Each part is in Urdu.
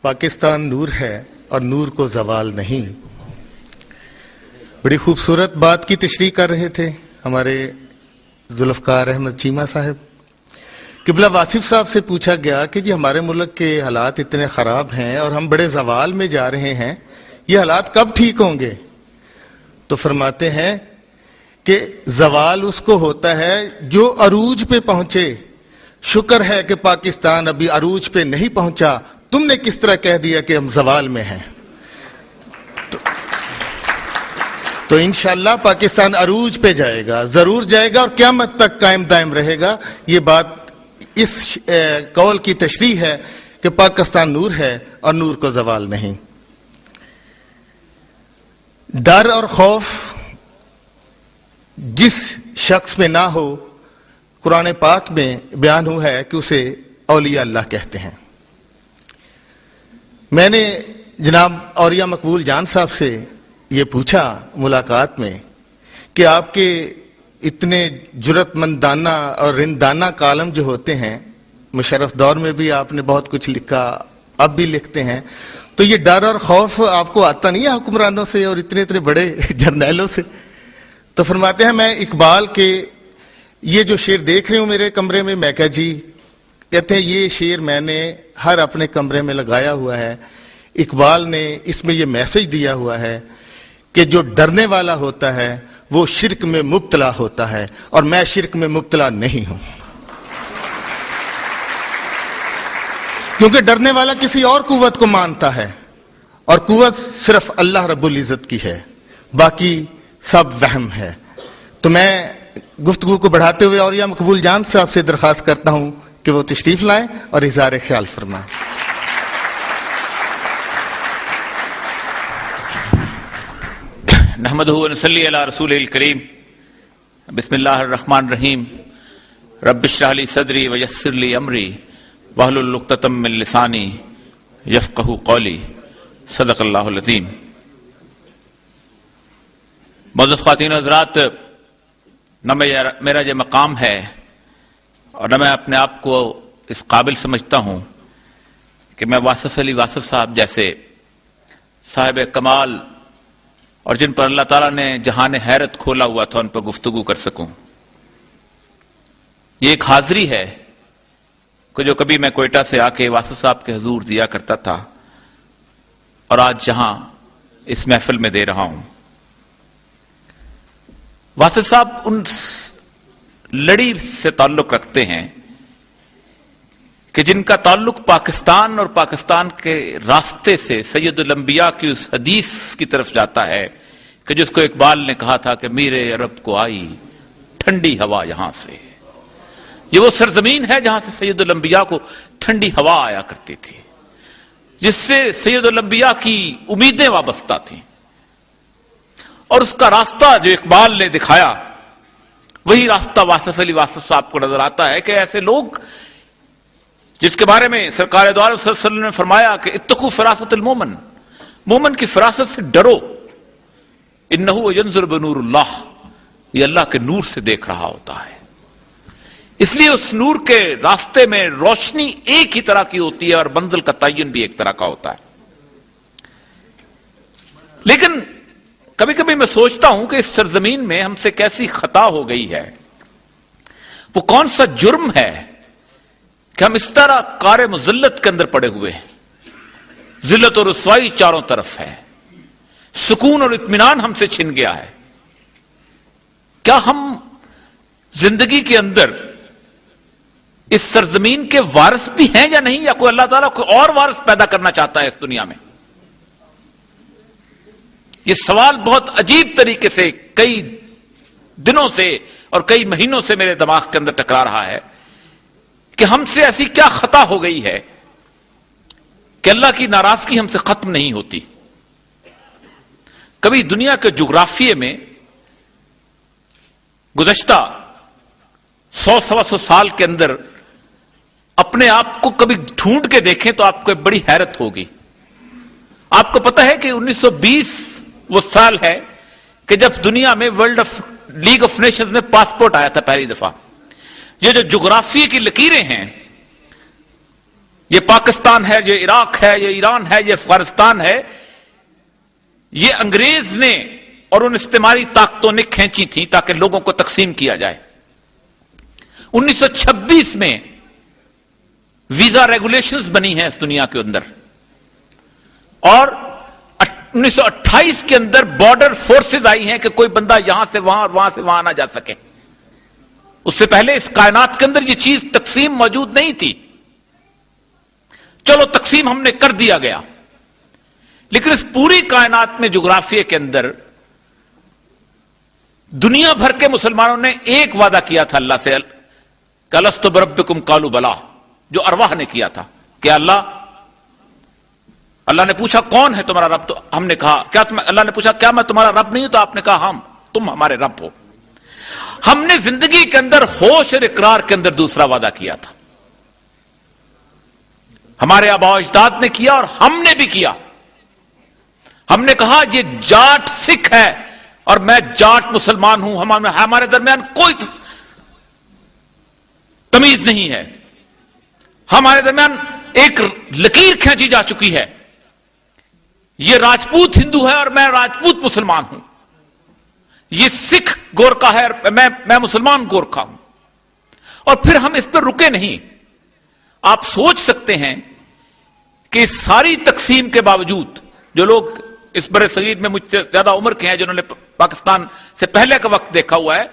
پاکستان نور ہے اور نور کو زوال نہیں. بڑی خوبصورت بات کی تشریح کر رہے تھے ہمارے ذوالفقار احمد چیمہ صاحب. قبلہ واصف صاحب سے پوچھا گیا کہ جی ہمارے ملک کے حالات اتنے خراب ہیں اور ہم بڑے زوال میں جا رہے ہیں، یہ حالات کب ٹھیک ہوں گے؟ تو فرماتے ہیں کہ زوال اس کو ہوتا ہے جو عروج پہ پہنچے. شکر ہے کہ پاکستان ابھی عروج پہ نہیں پہنچا، تم نے کس طرح کہہ دیا کہ ہم زوال میں ہیں. تو انشاءاللہ پاکستان عروج پہ جائے گا، ضرور جائے گا اور قیامت تک قائم دائم رہے گا. یہ بات اس قول کی تشریح ہے کہ پاکستان نور ہے اور نور کو زوال نہیں. ڈر اور خوف جس شخص میں نہ ہو، قرآن پاک میں بیان ہوا ہے کہ اسے اولیاء اللہ کہتے ہیں. میں نے جناب اولیاء مقبول جان صاحب سے یہ پوچھا ملاقات میں کہ آپ کے اتنے جرت مندانہ اور رندانہ کالم جو ہوتے ہیں، مشرف دور میں بھی آپ نے بہت کچھ لکھا، اب بھی لکھتے ہیں، تو یہ ڈر اور خوف آپ کو آتا نہیں ہے حکمرانوں سے اور اتنے اتنے بڑے جرنیلوں سے؟ تو فرماتے ہیں میں اقبال کے یہ جو شعر دیکھ رہے ہوں میرے کمرے میں، میں کہا جی، کہتے ہیں یہ شعر میں نے ہر اپنے کمرے میں لگایا ہوا ہے. اقبال نے اس میں یہ میسج دیا ہوا ہے کہ جو ڈرنے والا ہوتا ہے وہ شرک میں مبتلا ہوتا ہے، اور میں شرک میں مبتلا نہیں ہوں. کیونکہ ڈرنے والا کسی اور قوت کو مانتا ہے، اور قوت صرف اللہ رب العزت کی ہے، باقی سب وہم ہے. تو میں گفتگو کو بڑھاتے ہوئے اولیاء مقبول جان صاحب سے درخواست کرتا ہوں کہ وہ تشریف لائیں اور اظہار خیال فرمائیں. نحمدہ و نصلی علی رسول الکریم. بسم اللہ الرحمن الرحیم. رب اشرح لی صدری ویسر لی امری واحلل عقدۃ من لسانی یفقہوا قولی. صدق اللہ العظیم. معزز خواتین و حضرات، نہ میرا یہ مقام ہے اور نہ میں اپنے آپ کو اس قابل سمجھتا ہوں کہ میں واصف علی واصف صاحب جیسے صاحب کمال اور جن پر اللہ تعالیٰ نے جہان حیرت کھولا ہوا تھا ان پر گفتگو کر سکوں. یہ ایک حاضری ہے کہ جو کبھی میں کوئٹہ سے آ کے واصف صاحب کے حضور دیا کرتا تھا اور آج جہاں اس محفل میں دے رہا ہوں. واصف صاحب ان لڑی سے تعلق رکھتے ہیں کہ جن کا تعلق پاکستان اور پاکستان کے راستے سے سید الانبیاء کی اس حدیث کی طرف جاتا ہے کہ جس کو اقبال نے کہا تھا کہ میرے عرب کو آئی ٹھنڈی ہوا یہاں سے. یہ وہ سرزمین ہے جہاں سے سید الانبیاء کو ٹھنڈی ہوا آیا کرتی تھی، جس سے سید الانبیاء کی امیدیں وابستہ تھیں. اور اس کا راستہ جو اقبال نے دکھایا وہی راستہ واصف علی واصف صاحب کو نظر آتا ہے کہ ایسے لوگ جس کے بارے میں سرکار دو عالم صلی اللہ علیہ وسلم نے فرمایا کہ اتقوا فراست المومن، مومن کی فراست سے ڈرو. انہ ینظر بنور اللہ، یہ اللہ کے نور سے دیکھ رہا ہوتا ہے. اس لیے اس نور کے راستے میں روشنی ایک ہی طرح کی ہوتی ہے اور منزل کا تعین بھی ایک طرح کا ہوتا ہے. لیکن کبھی کبھی میں سوچتا ہوں کہ اس سرزمین میں ہم سے کیسی خطا ہو گئی ہے، وہ کون سا جرم ہے کہ ہم اس طرح کار مذلت کے اندر پڑے ہوئے ہیں. ذلت اور رسوائی چاروں طرف ہے، سکون اور اطمینان ہم سے چھن گیا ہے. کیا ہم زندگی کے اندر اس سرزمین کے وارث بھی ہیں یا نہیں، یا کوئی اللہ تعالیٰ کوئی اور وارث پیدا کرنا چاہتا ہے اس دنیا میں؟ یہ سوال بہت عجیب طریقے سے کئی دنوں سے اور کئی مہینوں سے میرے دماغ کے اندر ٹکرا رہا ہے کہ ہم سے ایسی کیا خطا ہو گئی ہے کہ اللہ کی ناراضگی ہم سے ختم نہیں ہوتی. کبھی دنیا کے جغرافیے میں گزشتہ 100-125 سال کے اندر اپنے آپ کو کبھی ڈھونڈ کے دیکھیں تو آپ کو بڑی حیرت ہوگی. آپ کو پتہ ہے کہ 1920 وہ سال ہے کہ جب دنیا میں لیگ آف نیشنز میں پاسپورٹ آیا تھا پہلی دفعہ. یہ جو جغرافیے کی لکیریں ہیں یہ پاکستان ہے، یہ عراق ہے، یہ ایران ہے، یہ افغانستان ہے، یہ انگریز نے اور ان استعماری طاقتوں نے کھینچی تھی تاکہ لوگوں کو تقسیم کیا جائے۔ 1926 میں ویزا ریگولیشنز بنی ہیں اس دنیا کے اندر، اور 1928 کے اندر بارڈر فورسز آئی ہیں کہ کوئی بندہ یہاں سے وہاں اور وہاں سے وہاں نہ جا سکے۔ اس سے پہلے اس کائنات کے اندر یہ چیز تقسیم موجود نہیں تھی۔ چلو تقسیم ہم نے کر دیا گیا، لیکن اس پوری کائنات میں جغرافیے کے اندر دنیا بھر کے مسلمانوں نے ایک وعدہ کیا تھا اللہ سے، کہ الست بربکم قالوا بلا، جو ارواح نے کیا تھا کہ اللہ نے پوچھا کون ہے تمہارا رب، تو ہم نے کہا کیا اللہ نے پوچھا کیا میں تمہارا رب نہیں ہوں، تو آپ نے کہا تم ہمارے رب ہو۔ ہم نے زندگی کے اندر ہوش اور اقرار کے اندر دوسرا وعدہ کیا تھا، ہمارے آباء و اجداد نے کیا اور ہم نے بھی کیا۔ ہم نے کہا یہ جاٹ سکھ ہے اور میں جاٹ مسلمان ہوں، ہمارے درمیان کوئی تمیز نہیں ہے، ہمارے درمیان ایک لکیر کھینچی جا چکی ہے، یہ راجپوت ہندو ہے اور میں راجپوت مسلمان ہوں، یہ سکھ گورکھا ہے اور میں مسلمان گورکھا ہوں۔ اور پھر ہم اس پر رکے نہیں۔ آپ سوچ سکتے ہیں کہ اس ساری تقسیم کے باوجود جو لوگ اس برِ صغیر میں مجھ سے زیادہ عمر کے ہیں، جنہوں نے پاکستان سے پہلے کا وقت دیکھا ہوا ہے،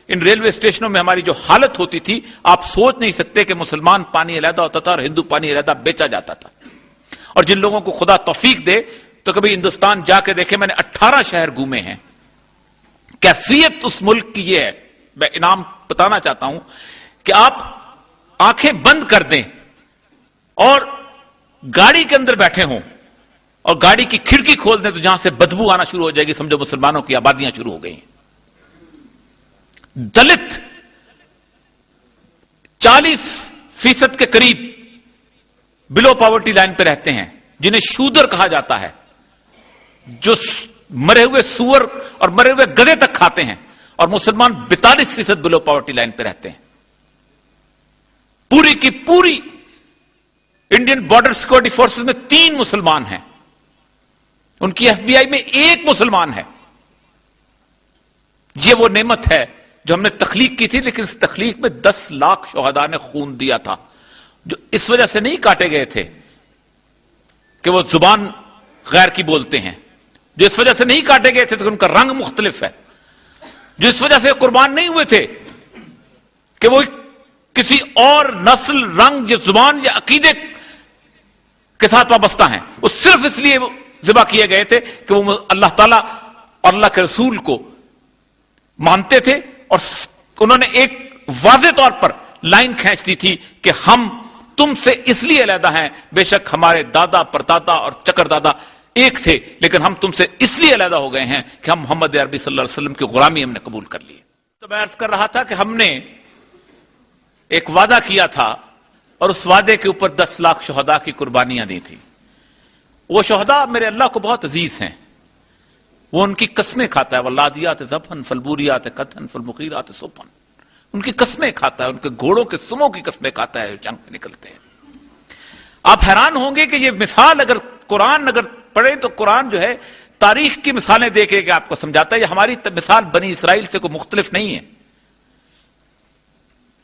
ان ریلوے اسٹیشنوں میں ہماری جو حالت ہوتی تھی، آپ سوچ نہیں سکتے کہ مسلمان پانی علیحدہ ہوتا تھا اور ہندو پانی علیحدہ بیچا جاتا تھا۔ اور جن لوگوں کو خدا توفیق دے تو کبھی ہندوستان جا کے دیکھیں، میں نے 18 شہر گھومے ہیں، کیفیت اس ملک کی یہ ہے، میں انعام بتانا چاہتا ہوں کہ آپ آنکھیں بند کر دیں اور گاڑی کے اندر بیٹھے ہوں اور گاڑی کی کھڑکی کھول دیں تو جہاں سے بدبو آنا شروع ہو جائے گی، سمجھو مسلمانوں کی آبادیاں شروع ہو گئی ہیں۔ دلت 40% کے قریب بلو پاورٹی لائن پہ رہتے ہیں، جنہیں شودر کہا جاتا ہے، جو مرے ہوئے سور اور مرے ہوئے گدھے تک کھاتے ہیں، اور مسلمان 42% بلو پاورٹی لائن پہ رہتے ہیں۔ پوری کی پوری انڈین بارڈر سیکورٹی فورسز میں 3 مسلمان ہیں، ان کی ایف بی آئی میں 1 مسلمان ہے۔ یہ وہ نعمت ہے جو ہم نے تخلیق کی تھی، لیکن اس تخلیق میں 10 لاکھ شہداء نے خون دیا تھا، جو اس وجہ سے نہیں کاٹے گئے تھے کہ وہ زبان غیر کی بولتے ہیں، جو اس وجہ سے نہیں کاٹے گئے تھے کہ ان کا رنگ مختلف ہے، جو اس وجہ سے قربان نہیں ہوئے تھے کہ وہ کسی اور نسل، رنگ یا زبان یا عقیدے کے ساتھ وابستہ ہیں، وہ صرف اس لیے ذبح کیے گئے تھے کہ وہ اللہ تعالیٰ اور اللہ کے رسول کو مانتے تھے، اور انہوں نے ایک واضح طور پر لائن کھینچ دی تھی کہ ہم تم سے اس لیے علیحدہ ہیں، بے شک ہمارے دادا پردادا اور چکر دادا ایک تھے، لیکن ہم تم سے اس لیے علیحدہ ہو گئے ہیں کہ ہم محمد عربی صلی اللہ علیہ وسلم کی غلامی ہم نے قبول کر لی۔ تو میں عرض کر رہا تھا کہ ہم نے ایک وعدہ کیا تھا اور اس وعدے کے اوپر 10 لاکھ شہداء کی قربانیاں دی تھی۔ وہ شہداء میرے اللہ کو بہت عزیز ہیں، وہ ان کی قسمیں کھاتا ہے، والعادیات ضبحا فالموریات قدحا فالمغیرات صبحا، ان کی قسمیں کھاتا ہے، ان کے گھوڑوں کے سموں کی قسمیں کھاتا ہے جو جنگ میں نکلتے ہیں۔ آپ حیران ہوں گے کہ یہ مثال اگر قرآن پڑھیں تو قرآن جو ہے تاریخ کی مثالیں دے کے آپ کو سمجھاتا ہے، یہ ہماری مثال بنی اسرائیل سے کوئی مختلف نہیں ہے۔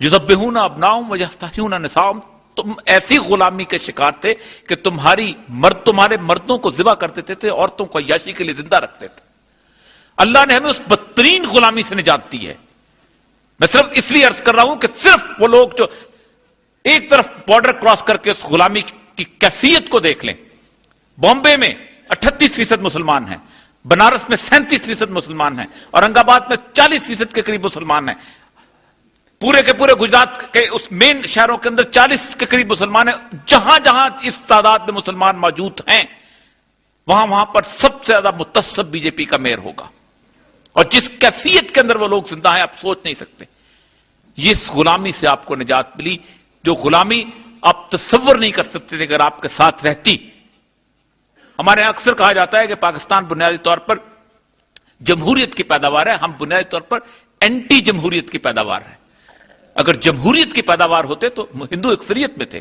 یذبحون ابناءہم ویستحیون نساءہم، تم ایسی غلامی کے شکار تھے کہ تمہارے مردوں کو ذبح کر دیتے تھے، عورتوں کو عیاشی کے لیے زندہ رکھتے تھے۔ اللہ نے ہمیں اس بدترین غلامی سے نجات دی ہے۔ میں صرف اس لیے عرض کر رہا ہوں کہ صرف وہ لوگ جو ایک طرف بارڈر کراس کر کے اس غلامی کی کیفیت کو دیکھ لیں، بامبے میں 38% مسلمان ہیں، بنارس میں 37% مسلمان ہیں، اورنگ آباد میں 40% کے قریب مسلمان ہیں، پورے کے پورے گجرات کے اس مین شہروں کے اندر 40 کے قریب مسلمان ہیں۔ جہاں جہاں اس تعداد میں مسلمان موجود ہیں، وہاں پر سب سے زیادہ متعصب بی جے پی کا میئر ہوگا، اور جس کیفیت کے اندر وہ لوگ زندہ ہیں آپ سوچ نہیں سکتے۔ یہ اس غلامی سے آپ کو نجات ملی، جو غلامی آپ تصور نہیں کر سکتے تھے اگر آپ کے ساتھ رہتی۔ ہمارے اکثر کہا جاتا ہے کہ پاکستان بنیادی طور پر جمہوریت کی پیداوار ہے، ہم بنیادی طور پر اینٹی جمہوریت کی پیداوار ہے۔ اگر جمہوریت کی پیداوار ہوتے تو ہندو اکثریت میں تھے،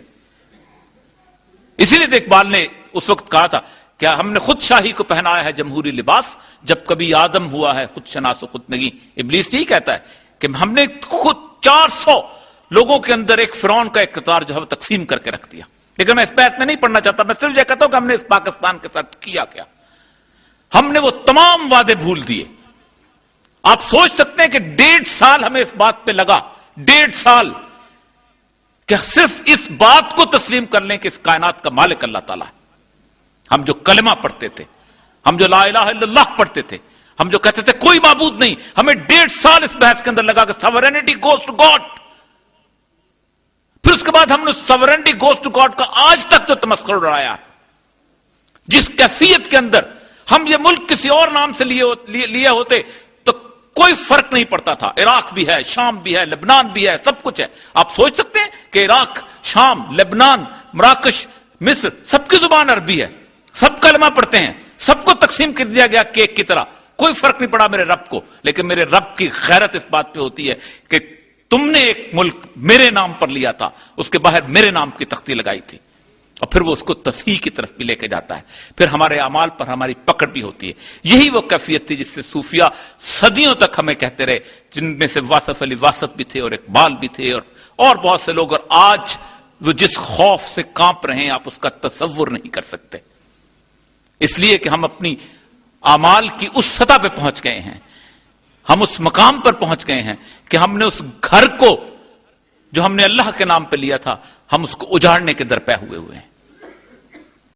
اسی لیے اقبال نے اس وقت کہا تھا کہ ہم نے خود شاہی کو پہنایا ہے جمہوری لباس، جب کبھی آدم ہوا ہے خود شناس و خود نگی. ابلیس یہی کہتا ہے کہ ہم نے خود 400 لوگوں کے اندر ایک فرعون کا اقتدار جو ہے وہ تقسیم کر کے رکھ دیا. لیکن میں اس بحث میں نہیں پڑھنا چاہتا، میں صرف یہ کہتا ہوں کہ ہم نے اس پاکستان کے ساتھ کیا کیا. ہم نے وہ تمام وعدے بھول دیے. آپ سوچ سکتے ہیں کہ 1.5 سال ہمیں اس بات پہ لگا، 1.5 سال، کہ صرف اس بات کو تسلیم کر لیں کہ اس کائنات کا مالک اللہ تعالیٰ ہے. ہم جو کلمہ پڑھتے تھے، ہم جو لا الہ الا اللہ پڑھتے تھے، ہم جو کہتے تھے کوئی معبود نہیں، ہمیں 1.5 سال اس بحث کے اندر لگا کہ sovereignty goes to God. پھر اس کے بعد ہم نے sovereignty goes to God کا آج تک جو تمسخر اڑایا ہے، جس کیفیت کے اندر ہم یہ ملک کسی اور نام سے لیے ہوتے تو کوئی فرق نہیں پڑتا تھا. عراق بھی ہے، شام بھی ہے، لبنان بھی ہے، سب کچھ ہے. آپ سوچ سکتے ہیں کہ عراق، شام، لبنان، مراکش، مصر، سب کی زبان عربی ہے، سب کلمہ پڑھتے ہیں، سب کو تقسیم کر دیا گیا کیک کی طرح، کوئی فرق نہیں پڑا میرے رب کو. لیکن میرے رب کی غیرت اس بات پہ ہوتی ہے کہ تم نے ایک ملک میرے نام پر لیا تھا، اس کے باہر میرے نام کی تختی لگائی تھی، اور پھر وہ اس کو تصحیح کی طرف بھی لے کے جاتا ہے. پھر ہمارے اعمال پر ہماری پکڑ بھی ہوتی ہے. یہی وہ کیفیت تھی جس سے صوفیہ صدیوں تک ہمیں کہتے رہے، جن میں سے واصف علی واصف بھی تھے اور اقبال بھی تھے اور بہت سے لوگ. اور آج وہ جس خوف سے کانپ رہے ہیں آپ اس کا تصور نہیں کر سکتے، اس لیے کہ ہم اپنی اعمال کی اس سطح پہ پہنچ گئے ہیں، ہم اس مقام پر پہنچ گئے ہیں کہ ہم نے اس گھر کو جو ہم نے اللہ کے نام پہ لیا تھا، ہم اس کو اجاڑنے کے درپے ہوئے ہیں.